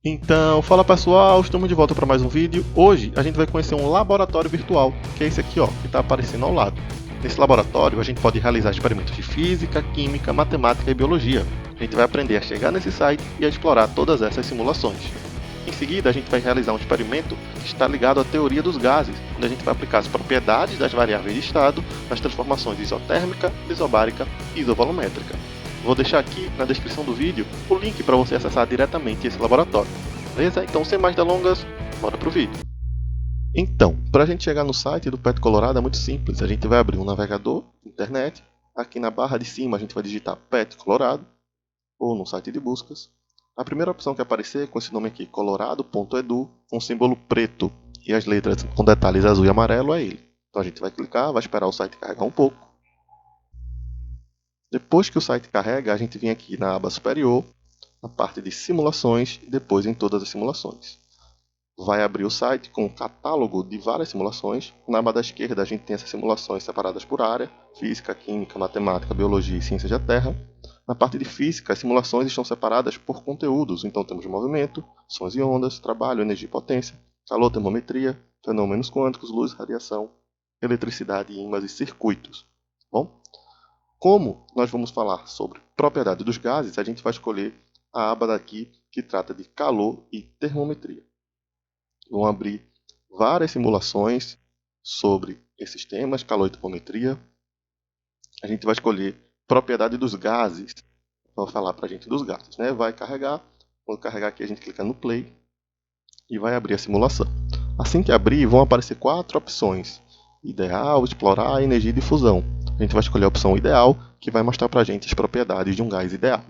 Então, fala pessoal, estamos de volta para mais um vídeo. Hoje a gente vai conhecer um laboratório virtual, que é esse aqui ó, que está aparecendo ao lado. Nesse laboratório a gente pode realizar experimentos de física, química, matemática e biologia. A gente vai aprender a chegar nesse site e a explorar todas essas simulações. Em seguida a gente vai realizar um experimento que está ligado à teoria dos gases, onde a gente vai aplicar as propriedades das variáveis de estado nas transformações isotérmica, isobárica e isovolumétrica. Vou deixar aqui na descrição do vídeo o link para você acessar diretamente esse laboratório. Beleza? Então, sem mais delongas, bora pro vídeo. Então, para a gente chegar no site do PET Colorado é muito simples. A gente vai abrir um navegador, internet. Aqui na barra de cima a gente vai digitar PET Colorado ou no site de buscas. A primeira opção que aparecer com esse nome aqui, colorado.edu, com símbolo preto e as letras com detalhes azul e amarelo é ele. Então a gente vai clicar, vai esperar o site carregar um pouco. Depois que o site carrega, a gente vem aqui na aba superior, na parte de simulações e depois em todas as simulações. Vai abrir o site com um catálogo de várias simulações. Na aba da esquerda a gente tem essas simulações separadas por área, física, química, matemática, biologia e ciências da Terra. Na parte de física, as simulações estão separadas por conteúdos, então temos movimento, sons e ondas, trabalho, energia e potência, calor, termometria, fenômenos quânticos, luz, radiação, eletricidade, ímãs e circuitos. Bom, como nós vamos falar sobre propriedade dos gases, a gente vai escolher a aba daqui que trata de calor e termometria. Vão abrir várias simulações sobre esses temas, calor e termometria. A gente vai escolher propriedade dos gases. Vai falar para a gente dos gases, né? Vai carregar. Quando carregar aqui, a gente clica no play e vai abrir a simulação. Assim que abrir, vão aparecer 4 opções: ideal, explorar, energia e difusão. A gente vai escolher a opção ideal, que vai mostrar para a gente as propriedades de um gás ideal.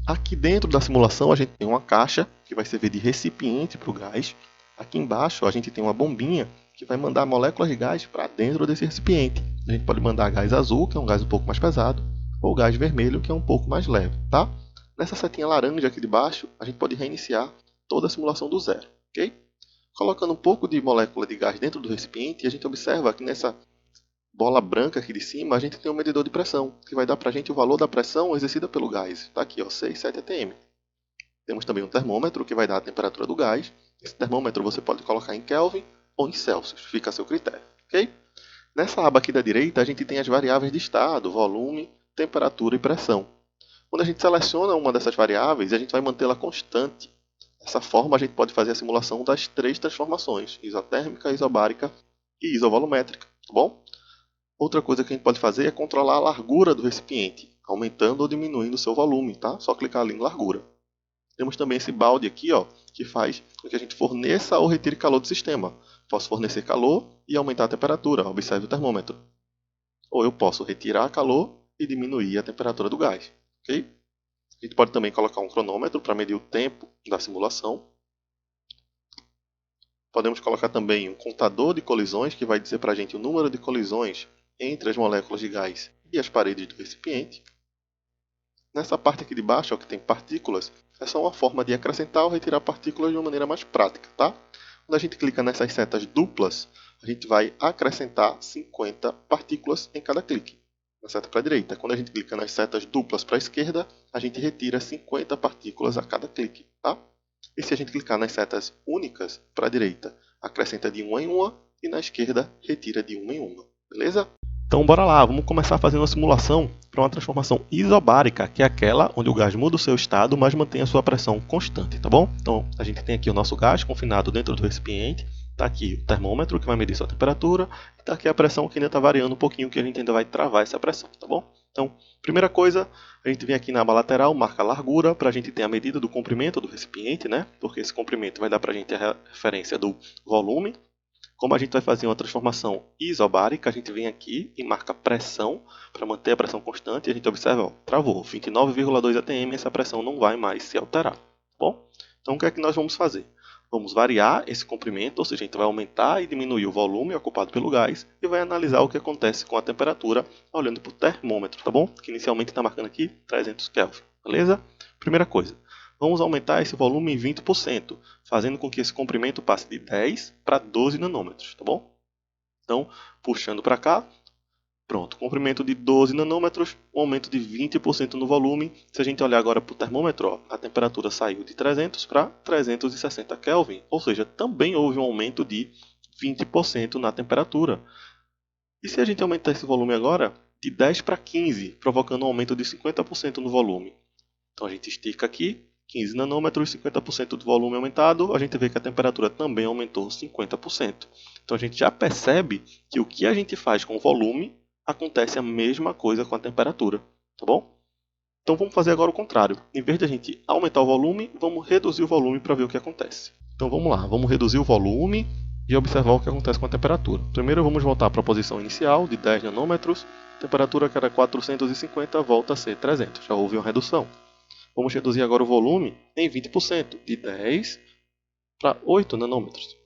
Aqui dentro da simulação a gente tem uma caixa que vai servir de recipiente para o gás. Aqui embaixo a gente tem uma bombinha que vai mandar moléculas de gás para dentro desse recipiente. A gente pode mandar gás azul, que é um gás um pouco mais pesado, ou gás vermelho, que é um pouco mais leve. Tá? Nessa setinha laranja aqui de baixo, a gente pode reiniciar toda a simulação do zero. Okay? Colocando um pouco de molécula de gás dentro do recipiente, a gente observa que nessa bola branca aqui de cima, a gente tem um medidor de pressão, que vai dar para a gente o valor da pressão exercida pelo gás. Está aqui, ó, 6,7 atm. Temos também um termômetro, que vai dar a temperatura do gás. Esse termômetro você pode colocar em Kelvin ou em Celsius, fica a seu critério. Okay? Nessa aba aqui da direita, a gente tem as variáveis de estado, volume, temperatura e pressão. Quando a gente seleciona uma dessas variáveis, a gente vai mantê-la constante. Dessa forma, a gente pode fazer a simulação das 3 transformações, isotérmica, isobárica e isovolumétrica. Tá bom? Outra coisa que a gente pode fazer é controlar a largura do recipiente, aumentando ou diminuindo o seu volume, tá? Só clicar ali em largura. Temos também esse balde aqui, ó, que faz com que a gente forneça ou retire calor do sistema. Posso fornecer calor e aumentar a temperatura, observe o termômetro. Ou eu posso retirar calor e diminuir a temperatura do gás. Okay? A gente pode também colocar um cronômetro para medir o tempo da simulação. Podemos colocar também um contador de colisões, que vai dizer para a gente o número de colisões entre as moléculas de gás e as paredes do recipiente. Nessa parte aqui de baixo, ó, que tem partículas, é só uma forma de acrescentar ou retirar partículas de uma maneira mais prática. Tá? Quando a gente clica nessas setas duplas, a gente vai acrescentar 50 partículas em cada clique. Na seta para a direita. Quando a gente clica nas setas duplas para a esquerda, a gente retira 50 partículas a cada clique. Tá? E se a gente clicar nas setas únicas para a direita, acrescenta de uma em uma, e na esquerda, retira de uma em uma. Beleza? Então bora lá, vamos começar fazendo uma simulação para uma transformação isobárica, que é aquela onde o gás muda o seu estado, mas mantém a sua pressão constante, tá bom? Então a gente tem aqui o nosso gás confinado dentro do recipiente, está aqui o termômetro que vai medir sua temperatura, e está aqui a pressão que ainda está variando um pouquinho, que a gente ainda vai travar essa pressão, tá bom? Então, primeira coisa, a gente vem aqui na aba lateral, marca a largura, para a gente ter a medida do comprimento do recipiente, né? Porque esse comprimento vai dar para a gente a referência do volume. Como a gente vai fazer uma transformação isobárica, a gente vem aqui e marca pressão para manter a pressão constante. E a gente observa, ó, travou, 29,2 atm, essa pressão não vai mais se alterar. Bom, então o que é que nós vamos fazer? Vamos variar esse comprimento, ou seja, a gente vai aumentar e diminuir o volume ocupado pelo gás e vai analisar o que acontece com a temperatura olhando para o termômetro, tá bom? Que inicialmente está marcando aqui 300 Kelvin, beleza? Primeira coisa. Vamos aumentar esse volume em 20%, fazendo com que esse comprimento passe de 10 para 12 nanômetros, tá bom? Então, puxando para cá, Pronto, comprimento de 12 nanômetros, um aumento de 20% no volume. Se a gente olhar agora para o termômetro, ó, a temperatura saiu de 300 para 360 Kelvin, ou seja, também houve um aumento de 20% na temperatura. E se a gente aumentar esse volume agora de 10 para 15, provocando um aumento de 50% no volume? Então a gente estica aqui, 15 nanômetros, 50% do volume aumentado, a gente vê que a temperatura também aumentou 50%. Então a gente já percebe que o que a gente faz com o volume acontece a mesma coisa com a temperatura, tá bom? Então vamos fazer agora o contrário. Em vez de a gente aumentar o volume, vamos reduzir o volume para ver o que acontece. Então vamos lá, vamos reduzir o volume e observar o que acontece com a temperatura. Primeiro vamos voltar para a posição inicial de 10 nanômetros, a temperatura que era 450 volta a ser 300, já houve uma redução. Vamos reduzir agora o volume em 20%, de 10 para 8 nanômetros.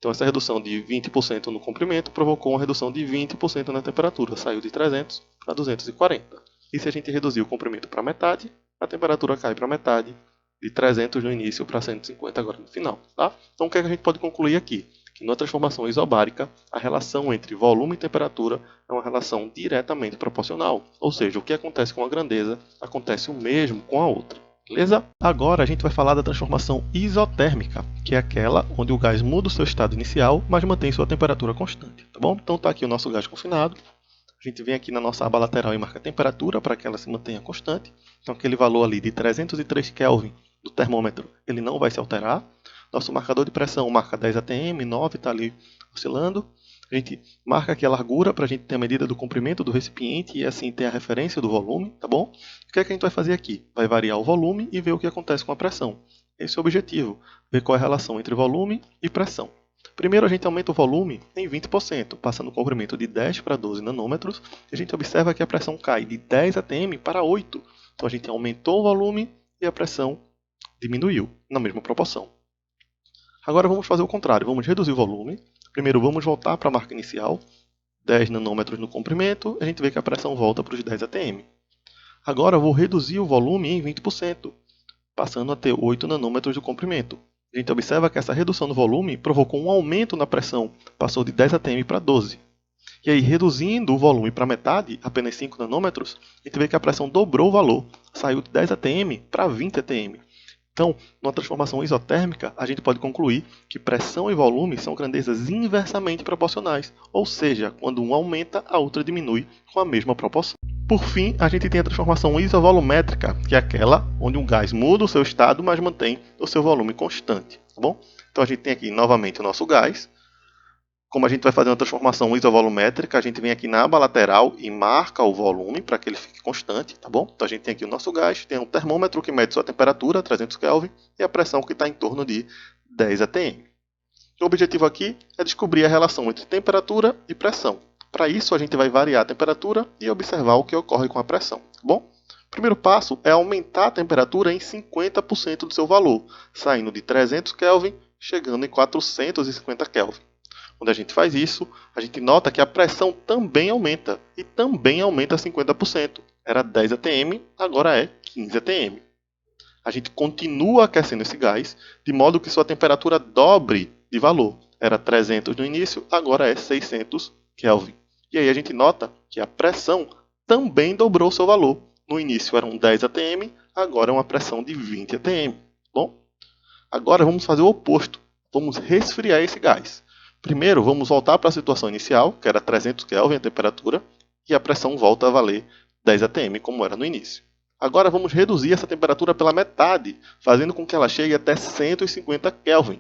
Então essa redução de 20% no comprimento provocou uma redução de 20% na temperatura, saiu de 300 para 240. E se a gente reduzir o comprimento para metade, a temperatura cai para metade, de 300 no início para 150 agora no final. Tá? Então o que é que a gente pode concluir aqui? Que na transformação isobárica, a relação entre volume e temperatura é uma relação diretamente proporcional. Ou seja, o que acontece com uma grandeza, acontece o mesmo com a outra. Beleza? Agora a gente vai falar da transformação isotérmica, que é aquela onde o gás muda o seu estado inicial, mas mantém sua temperatura constante. Tá bom? Então está aqui o nosso gás confinado. A gente vem aqui na nossa aba lateral e marca a temperatura para que ela se mantenha constante. Então aquele valor ali de 303 Kelvin do termômetro, ele não vai se alterar. Nosso marcador de pressão marca 10 atm, 9 está ali oscilando. A gente marca aqui a largura para a gente ter a medida do comprimento do recipiente e assim ter a referência do volume, tá bom? O que é que a gente vai fazer aqui? Vai variar o volume e ver o que acontece com a pressão. Esse é o objetivo, ver qual é a relação entre volume e pressão. Primeiro a gente aumenta o volume em 20%, passando o comprimento de 10 para 12 nanômetros. E a gente observa que a pressão cai de 10 atm para 8. Então a gente aumentou o volume e a pressão diminuiu na mesma proporção. Agora vamos fazer o contrário, vamos reduzir o volume. Primeiro vamos voltar para a marca inicial, 10 nanômetros no comprimento, a gente vê que a pressão volta para os 10 atm. Agora eu vou reduzir o volume em 20%, passando a ter 8 nanômetros do comprimento. A gente observa que essa redução no volume provocou um aumento na pressão, passou de 10 atm para 12. E aí, reduzindo o volume para metade, apenas 5 nanômetros, a gente vê que a pressão dobrou o valor, saiu de 10 atm para 20 atm. Então, numa transformação isotérmica, a gente pode concluir que pressão e volume são grandezas inversamente proporcionais, ou seja, quando um aumenta, a outra diminui com a mesma proporção. Por fim, a gente tem a transformação isovolumétrica, que é aquela onde um gás muda o seu estado, mas mantém o seu volume constante. Tá bom? Então a gente tem aqui novamente o nosso gás. Como a gente vai fazer uma transformação isovolumétrica, a gente vem aqui na aba lateral e marca o volume para que ele fique constante, tá bom? Então a gente tem aqui o nosso gás, tem um termômetro que mede sua temperatura, 300 Kelvin, e a pressão que está em torno de 10 atm. O objetivo aqui é descobrir a relação entre temperatura e pressão. Para isso, a gente vai variar a temperatura e observar o que ocorre com a pressão, tá bom? O primeiro passo é aumentar a temperatura em 50% do seu valor, saindo de 300 Kelvin, chegando em 450 Kelvin. Quando a gente faz isso, a gente nota que a pressão também aumenta, e também aumenta 50%. Era 10 atm, agora é 15 atm. A gente continua aquecendo esse gás, de modo que sua temperatura dobre de valor. Era 300 no início, agora é 600 Kelvin. E aí a gente nota que a pressão também dobrou seu valor. No início eram 10 atm, agora é uma pressão de 20 atm. Bom, agora vamos fazer o oposto. Vamos resfriar esse gás. Primeiro, vamos voltar para a situação inicial, que era 300 Kelvin a temperatura, e a pressão volta a valer 10 atm, como era no início. Agora vamos reduzir essa temperatura pela metade, fazendo com que ela chegue até 150 Kelvin.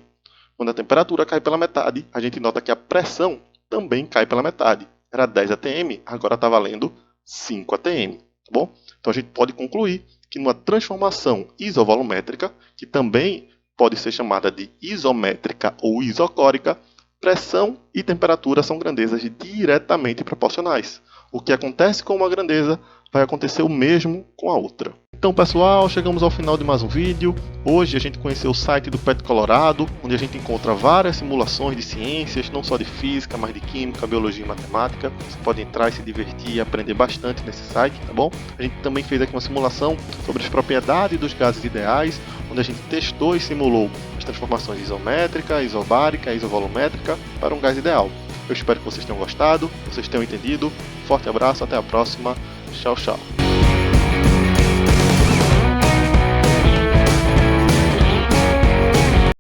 Quando a temperatura cai pela metade, a gente nota que a pressão também cai pela metade. Era 10 atm, agora está valendo 5 atm. Tá bom? Então a gente pode concluir que numa transformação isovolumétrica, que também pode ser chamada de isométrica ou isocórica, pressão e temperatura são grandezas diretamente proporcionais. O que acontece com uma grandeza vai acontecer o mesmo com a outra. Então, pessoal, chegamos ao final de mais um vídeo. Hoje a gente conheceu o site do PET Colorado, onde a gente encontra várias simulações de ciências, não só de física, mas de química, biologia e matemática. Você pode entrar e se divertir e aprender bastante nesse site, tá bom? A gente também fez aqui uma simulação sobre as propriedades dos gases ideais, onde a gente testou e simulou as transformações isométrica, isobárica e isovolumétrica para um gás ideal. Eu espero que vocês tenham gostado, vocês tenham entendido. Forte abraço, até a próxima. Tchau, tchau.